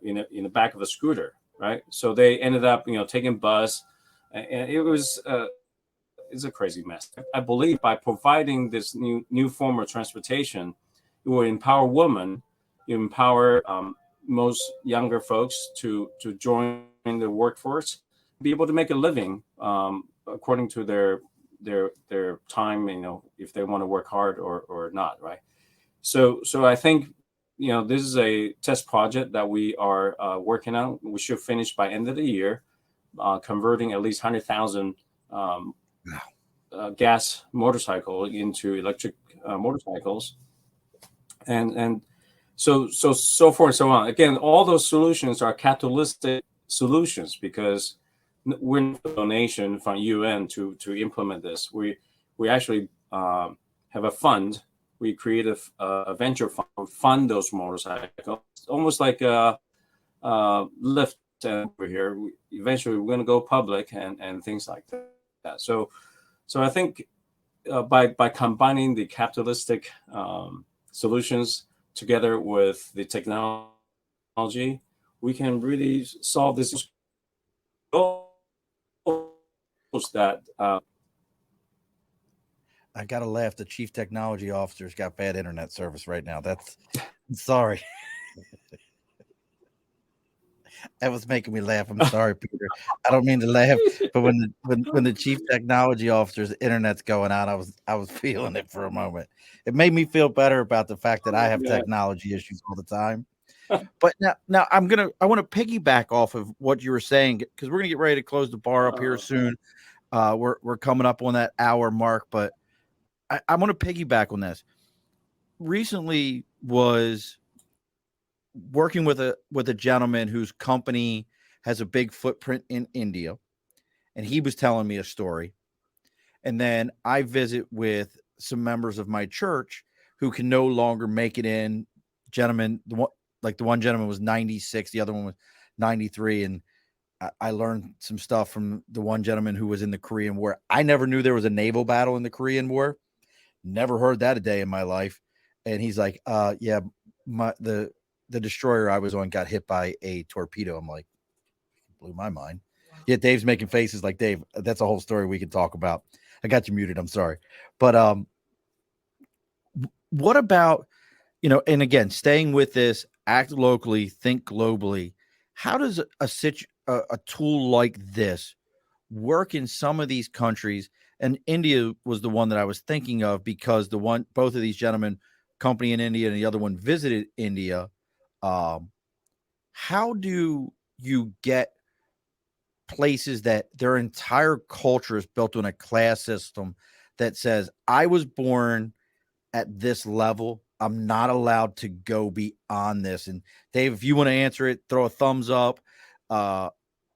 in the back of a scooter, right? So they ended up taking bus, and it was it's a crazy mess. I believe by providing this new form of transportation, it will empower women, empower most younger folks to join the workforce, be able to make a living according to their time, if they want to work hard or not, right? So I think, this is a test project that we are working on. We should finish by end of the year, converting at least 100,000 gas motorcycle into electric motorcycles, and so forth and so on. Again, all those solutions are capitalistic solutions because we're not a donation from UN to implement this. We actually have a fund. We created a venture fund those motorcycles, almost like a Lyft over here. Eventually, we're going to go public and things like that. So I think by combining the capitalistic solutions together with the technology, we can really solve this goals that. I gotta laugh. The chief technology officer's got bad internet service right now. Sorry. That was making me laugh. I'm sorry, Peter. I don't mean to laugh, but when the chief technology officer's internet's going out, I was feeling it for a moment. It made me feel better about the fact that I have technology issues all the time. But now I want to piggyback off of what you were saying because we're gonna get ready to close the bar up here soon. We're coming up on that hour mark, but I want to piggyback on this. Recently was working with a gentleman whose company has a big footprint in India, and he was telling me a story. And then I visit with some members of my church who can no longer make it in. Gentlemen, the one gentleman was 96, the other one was 93, and I learned some stuff from the one gentleman who was in the Korean War. I never knew there was a naval battle in the Korean War. Never heard that a day in my life. And he's like, yeah, the destroyer I was on got hit by a torpedo. I'm like, blew my mind. Yeah, Dave's making faces like, Dave, that's a whole story we can talk about. I got you muted. I'm sorry. But what about, and again, staying with this, act locally, think globally. How does a tool like this work in some of these countries? And India was the one that I was thinking of because both of these gentlemen, company in India and the other one visited India. How do you get places that their entire culture is built on a class system that says, I was born at this level, I'm not allowed to go beyond this? And Dave, if you want to answer it, throw a thumbs up.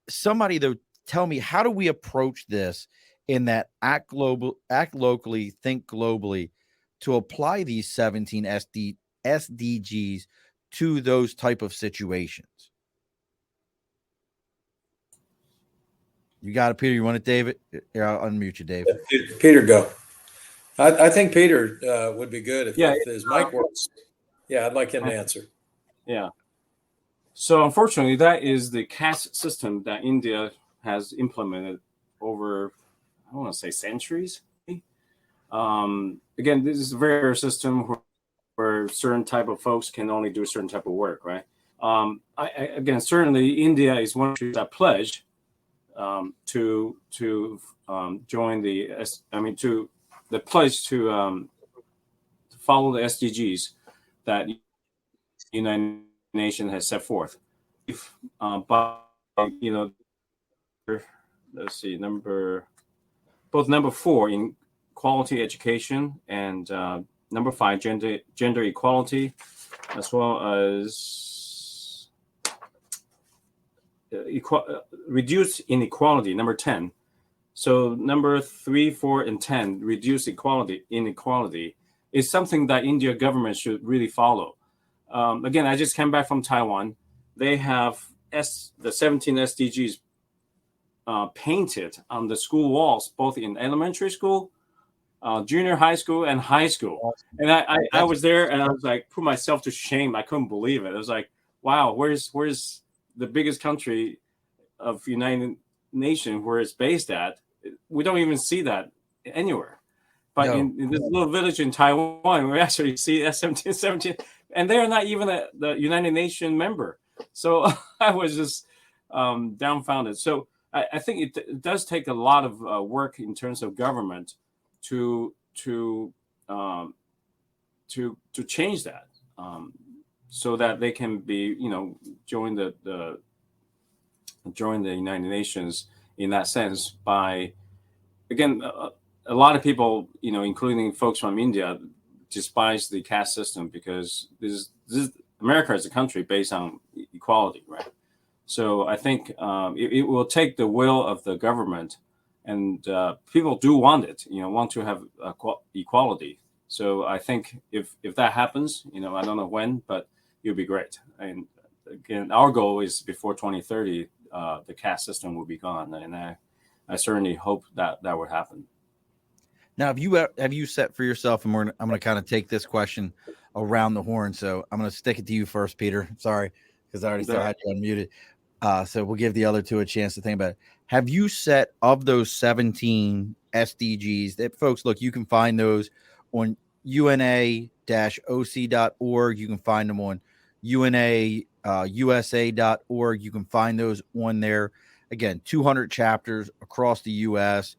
Somebody though, tell me, how do we approach this in that act locally, think globally to apply these 17 SDGs to those type of situations? You got it, Peter. You want it, David? Here, I'll unmute you, Dave. Peter, go. I think Peter would be good if his mic works. Yeah, I'd like him to answer. Yeah. So unfortunately, that is the caste system that India has implemented over, I want to say, centuries. Again, this is a very rare system where certain type of folks can only do a certain type of work, right? Again, certainly India is one country that pledged to join the pledge to follow the SDGs that the United Nations has set forth. Let's see, number 4 in quality education, and number 5 gender equality, as well as reduce inequality, number 10. So number 3, 4, and 10, reduce inequality, is something that India government should really follow. Again, I just came back from Taiwan. They have the 17 SDGs painted on the school walls, both in elementary school, junior high school, and high school. And I was there, and I was like, put myself to shame. I couldn't believe it. I was like, wow, where's the biggest country of United Nations where it's based at? We don't even see that anywhere. But in this little village in Taiwan, we actually see S17, and they are not even the United Nations member. So I was just dumbfounded. So I think it does take a lot of work in terms of government to to change that, so that they can be, join the United Nations in that sense. By, again, a lot of people, including folks from India, despise the caste system, because this is America is a country based on equality, right? So I think it will take the will of the government, and people do want it, want to have equality. So I think if that happens, I don't know when, but it'll be great. And again, our goal is before 2030, the caste system will be gone, and I certainly hope that would happen. Now, have you set for yourself, and I'm going to kind of take this question around the horn. So I'm going to stick it to you first, Peter. Sorry, because I already still had you unmuted. So we'll give the other two a chance to think about it. Have you set, of those 17 SDGs that, folks, look, you can find those on una-oc.org. You can find them on UNA USA.org. You can find those on there. Again, 200 chapters across the U.S.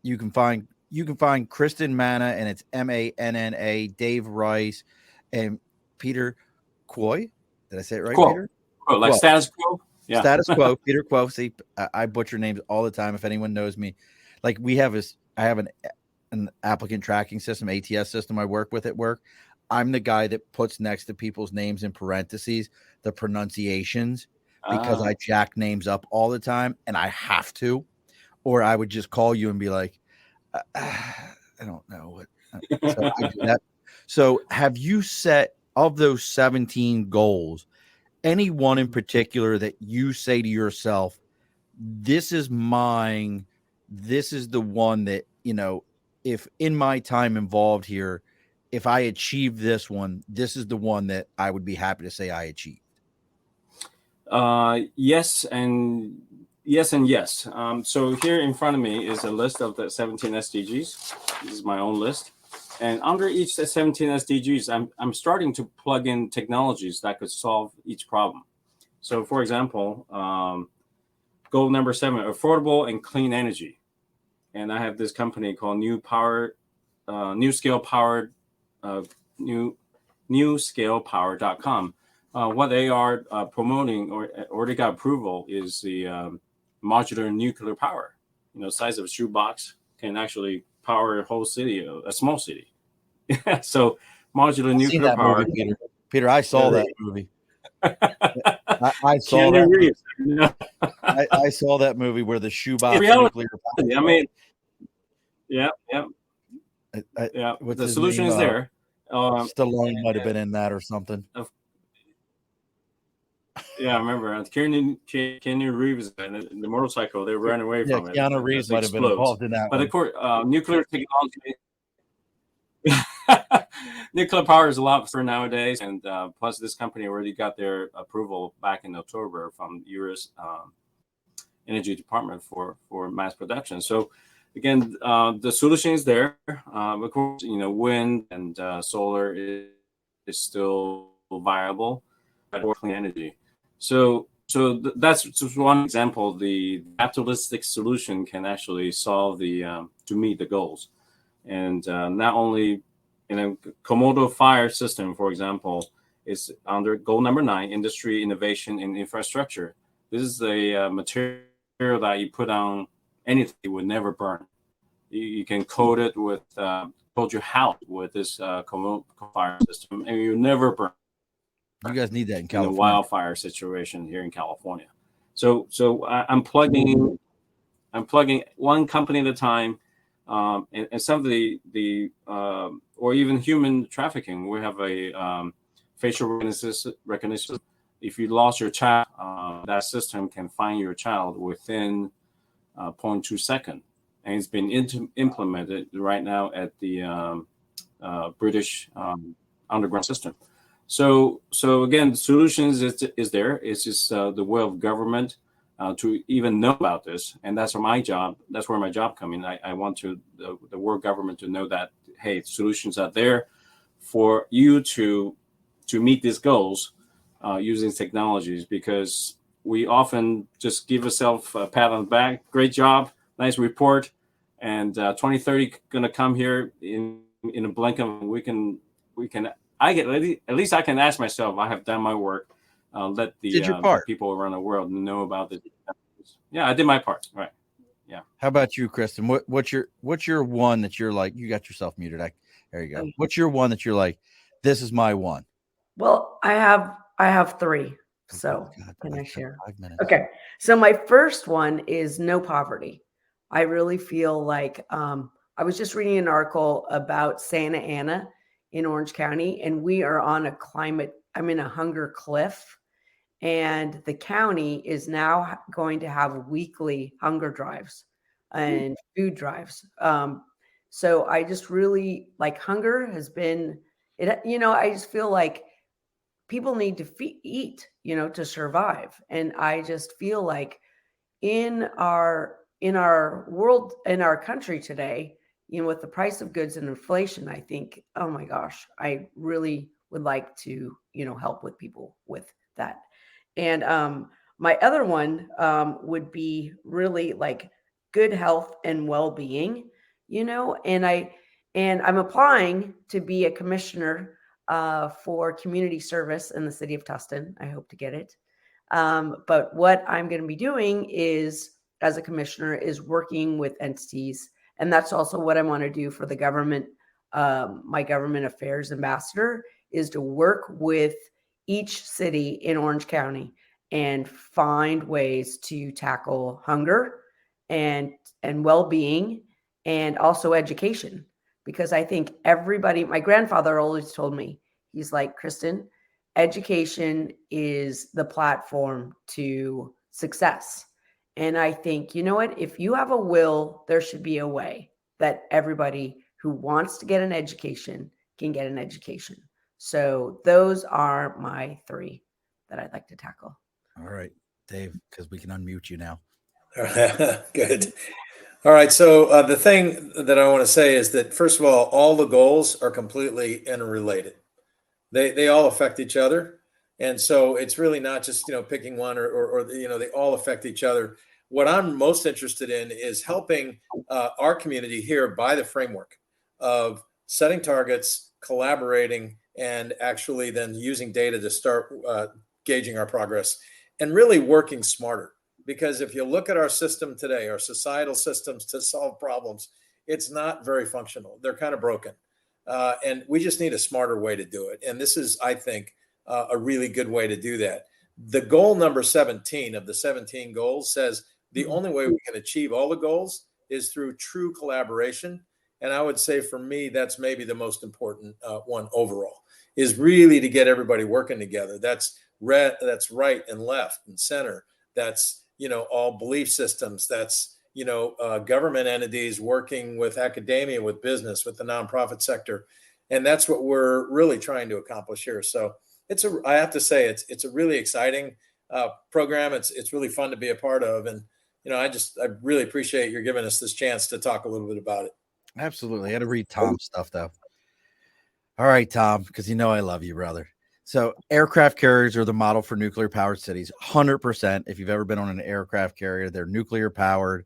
You can find Kristin Manna, and it's Manna, Dave Rice, and Peter Quoy. Did I say it right, Quo. Peter? Quo, like Quo. status quo. Yeah. Status quo. Peter Quo. See, I butcher names all the time. If anyone knows me, like I have an applicant tracking system, ATS system I work with at work. I'm the guy that puts next to people's names in parentheses the pronunciations, because I jack names up all the time, and I have to. Or I would just call you and be like, I don't know what. So I do that. So have you set, of those 17 goals, any one in particular that you say to yourself, this is mine, this is the one that, if in my time involved here, if I achieve this one, this is the one that I would be happy to say I achieved? Yes and yes. So here in front of me is a list of the 17 SDGs. This is my own list. And under each 17 SDGs, I'm starting to plug in technologies that could solve each problem. So, for example, goal number 7, affordable and clean energy. And I have this company called newscalepower.com. What they are promoting, or they got approval, is the modular nuclear power. Size of a shoebox, can actually power a whole city, a small city. So modular nuclear power. Movie, Peter, I saw that movie. I saw Keanu that. Reeves. I saw that movie where the shoebox reality, nuclear power. I mean, yeah. What's The his solution name? is there. Stallone might have been in that or something. Yeah, I remember Keanu Reeves and the motorcycle. They ran away from it. Keanu Reeves might have been involved in that. But of course, nuclear technology. Nuclear power is a lot for nowadays, and plus this company already got their approval back in October from U.S. Energy Department for mass production. So again, the solution is there. Of course, wind and solar is still viable, or clean energy. So that's just one example. The capitalistic solution can actually solve to meet the goals. And not only in a Komodo fire system, for example, is under goal number 9, industry, innovation, and infrastructure. This is a material that you put on anything, it would never burn. You can coat it with, coat your house with this Komodo fire system, and you never burn. You guys need that in California. In a wildfire situation here in California. So I'm plugging one company at a time. And some of the or even human trafficking, we have a facial recognition. If you lost your child, that system can find your child within 0.2 seconds, and it's been implemented right now at the British underground system. So again, the solutions is there. It's just the will of government to even know about this, and that's where my job comes in. I want the world government to know that, hey, solutions are there for you to meet these goals using technologies, because we often just give ourselves a pat on the back. Great job, nice report, and 2030 going to come here in a blink of we can at least I can ask myself, I have done my work. Let the people around the world know about this. Yeah, I did my part. Right. Yeah. How about you, Kristin? What's your one that you're like, you got yourself muted? There you go. What's your one that you're like, this is my one? Well, I have three. So can I share? 5 minutes. Okay. So my first one is no poverty. I really feel like I was just reading an article about Santa Ana in Orange County, and we are on I'm in a hunger cliff. And the county is now going to have weekly hunger drives and food drives. So I just really like hunger has been it. I just feel like people need to eat, to survive. And I just feel like in our world, in our country today, with the price of goods and inflation, I think, oh my gosh, I really would like to, help with people with that. And my other one would be really like good health and well-being, and I'm applying to be a commissioner for community service in the city of Tustin. I hope to get it. But what I'm going to be doing is, as a commissioner, is working with entities. And that's also what I want to do for the government. My government affairs ambassador is to work with each city in Orange County and find ways to tackle hunger and well-being and also education. Because I think my grandfather always told me, he's like, Kristin, education is the platform to success. And I think, you know what, if you have a will, there should be a way that everybody who wants to get an education can get an education. So those are my three that I'd like to tackle. All right, Dave, because we can unmute you now. Good. All right. So the thing that I want to say is that, first of all the goals are completely interrelated. They all affect each other. And so it's really not just, picking one or they all affect each other. What I'm most interested in is helping our community here by the framework of setting targets, collaborating, and actually then using data to start gauging our progress and really working smarter. Because if you look at our system today, our societal systems to solve problems, it's not very functional. They're kind of broken. And we just need a smarter way to do it. And this is, I think, a really good way to do that. The goal number 17 of the 17 goals says the only way we can achieve all the goals is through true collaboration. And I would say for me, that's maybe the most important one overall, is really to get everybody working together. That's right and left and center. That's, all belief systems. That's, government entities working with academia, with business, with the nonprofit sector. And that's what we're really trying to accomplish here. So I have to say, it's a really exciting program. It's really fun to be a part of. And, I really appreciate you giving us this chance to talk a little bit about it. Absolutely. I had to read Tom's stuff though. All right, Tom, because I love you, brother. So aircraft carriers are the model for nuclear powered cities. 100%. If you've ever been on an aircraft carrier, they're nuclear powered.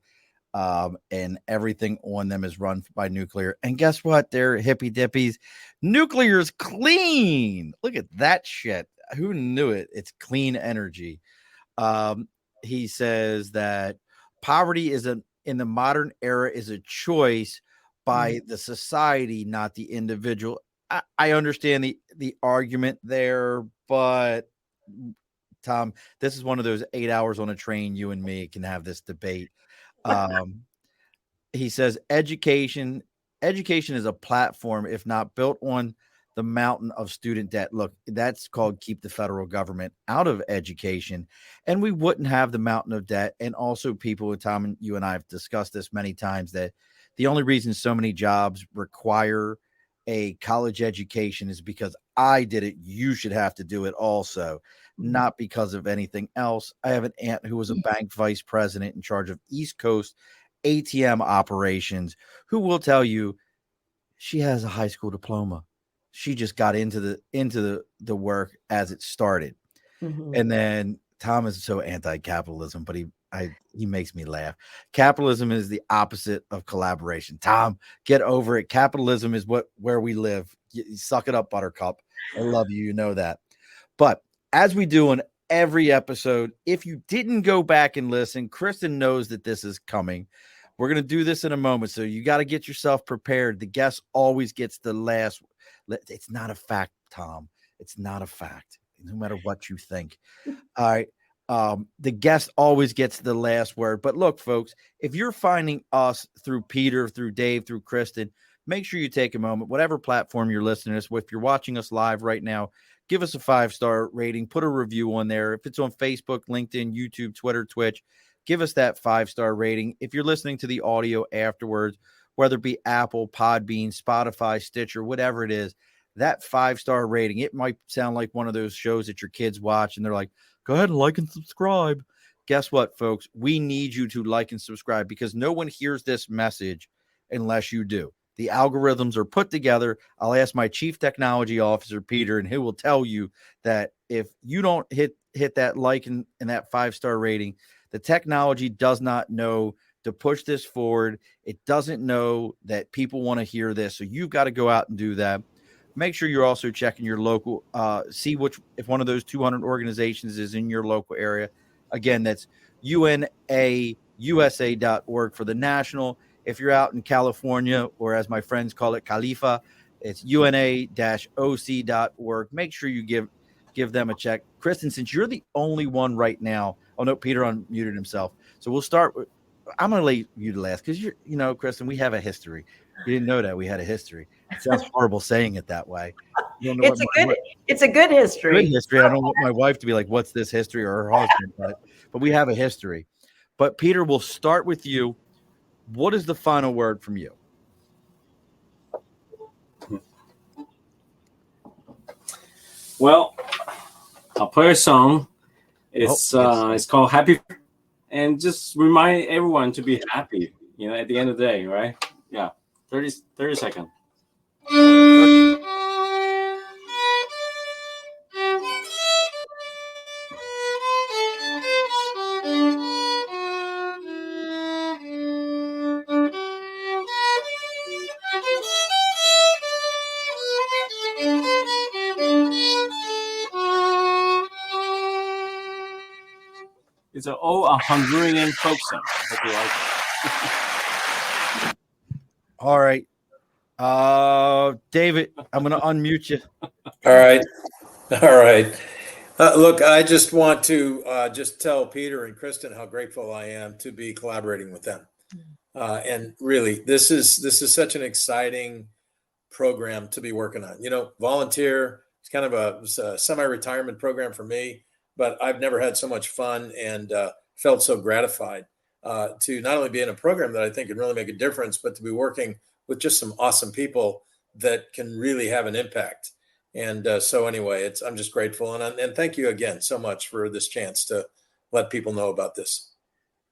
And everything on them is run by nuclear. And guess what? They're hippy dippies. Nuclear is clean. Look at that shit. Who knew it? It's clean energy. He says that poverty in the modern era is a choice by the society, not the individual. I understand the argument there, but Tom, this is one of those 8 hours on a train. You and me can have this debate. He says education is a platform, if not built on the mountain of student debt. Look, that's called keep the federal government out of education, and we wouldn't have the mountain of debt. And also, people, Tom, and you and I have discussed this many times, that the only reason so many jobs require a college education is because I did it. You should have to do it also, not because of anything else. I have an aunt who was a bank vice president in charge of East Coast ATM operations, who will tell you she has a high school diploma. She just got into the work as it started. And then Tom is so anti-capitalism, but He makes me laugh. Capitalism is the opposite of collaboration. Tom, get over it. Capitalism is where we live. You suck it up, Buttercup. I love you. You know that. But as we do on every episode, if you didn't go back and listen, Kristin knows that this is coming. We're going to do this in a moment, so you got to get yourself prepared. The guest always gets the last. It's not a fact, Tom. It's not a fact, no matter what you think. All right. The guest always gets the last word. But look, folks, if you're finding us through Peter, through Dave, through Kristin, make sure you take a moment, whatever platform you're listening to us with. If you're watching us live right now, give us a 5-star rating, put a review on there. If it's on Facebook, LinkedIn, YouTube, Twitter, Twitch, give us that 5-star rating. If you're listening to the audio afterwards, whether it be Apple, Podbean, Spotify, Stitcher, whatever it is, that 5-star rating, it might sound like one of those shows that your kids watch and they're like, go ahead and like and subscribe. Guess what, folks? We need you to like and subscribe because no one hears this message unless you do. The algorithms are put together. I'll ask my chief technology officer, Peter, and he will tell you that if you don't hit that like and that 5-star rating, the technology does not know to push this forward. It doesn't know that people want to hear this. So you've got to go out and do that. Make sure you're also checking your local, see if one of those 200 organizations is in your local area. Again, that's unausa.org for the national. If you're out in California, or as my friends call it, Khalifa, it's una-oc.org. Make sure you give them a check. Kristin, since you're the only one right now, oh no, Peter unmuted himself. So we'll start with, I'm going to let you last because Kristin, we have a history. You didn't know that we had a history. It sounds horrible saying it that way. It's a good history. Good history. I don't want my wife to be like, what's this history, or her husband, but we have a history. But Peter, we'll start with you. What is the final word from you? Well, I'll play a song. It's called Happy, and just remind everyone to be happy, at the end of the day, right? Yeah. 30 seconds. It's an old Honduran folk song. I hope you like it. All right. David, I'm going to unmute you. All right. Look, I just want to just tell Peter and Kristin how grateful I am to be collaborating with them. And really, this is such an exciting program to be working on. Volunteer, it's kind of a semi-retirement program for me, but I've never had so much fun and felt so gratified to not only be in a program that I think can really make a difference, but to be working with just some awesome people that can really have an impact. And so anyway, I'm just grateful. And thank you again so much for this chance to let people know about this.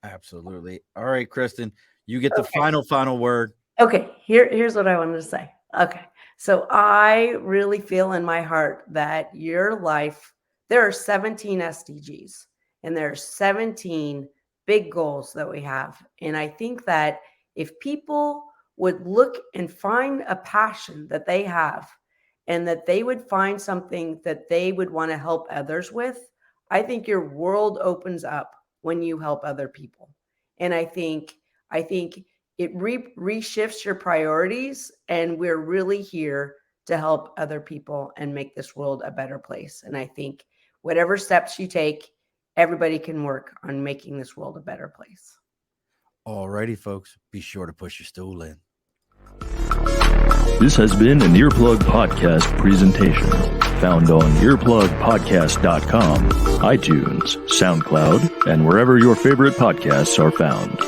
Absolutely. All right, Kristin, you get the final word. Okay. Here's what I wanted to say. Okay. So I really feel in my heart that your life, there are 17 SDGs and there are 17 big goals that we have. And I think that if people would look and find a passion that they have and that they would find something that they would want to help others with, I think your world opens up when you help other people. And I think it reshifts your priorities, and we're really here to help other people and make this world a better place. And I think whatever steps you take, everybody can work on making this world a better place. All righty, folks. Be sure to push your stool in. This has been an Earplug Podcast presentation. Found on earplugpodcast.com, iTunes, SoundCloud, and wherever your favorite podcasts are found.